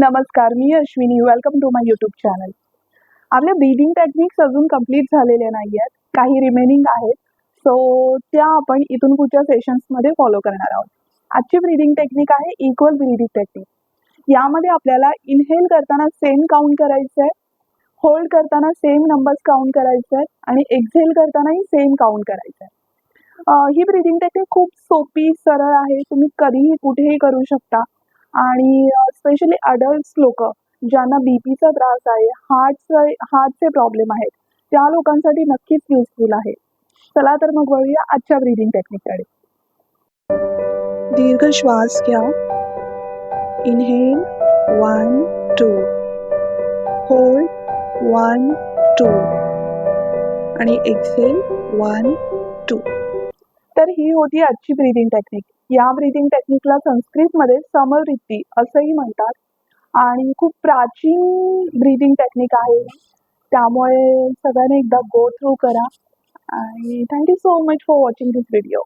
नमस्कार, मी Ashwini. Welcome to my YouTube channel. आपल्या ब्रीदिंग टेक्निक्स अजून कंप्लीट झालेल्या नाही आहेत, काही रिमेनिंग आहेत. सो त्या आपण इथून पुढच्या सेशन्समध्ये फॉलो करणार आहोत. आजची ब्रीदिंग टेक्निक आहे इक्वल ब्रीदिंग टेक्निक. यामध्ये आपल्याला इनहेल करताना सेम काउंट करायचं आहे, होल्ड करताना सेम नंबर्स काउंट करायचे आहेत आणि एक्झेल करतानाही सेम काउंट करायचं आहे. ही ब्रीदिंग टेक्निक खूप सोपी, सरळ आहे. तुम्ही कधीही कुठेही करू शकता आणि स्पेशली अडल्ट्स लोक ज्यांना बीपीचा त्रास आहे, हार्टचे प्रॉब्लेम आहेत, त्या लोकांसाठी नक्कीच युजफुल आहे. चला तर मग वळूया आजच्या ब्रीदिंग टेक्निककडे. दीर्घ श्वास घ्या. इनहेल 1 2, होल्ड 1 2 आणि एक्सेल 1 2. तर ही होती आजची ब्रीदिंग टेक्निक. या ब्रीदिंग टेक्निकला संस्कृतमध्ये समवृत्ती असंही म्हणतात आणि खूप प्राचीन ब्रीदिंग टेक्निक आहे. त्यामुळे सगळ्यांनी एकदा गो थ्रू करा आणि thank you so much for watching this video.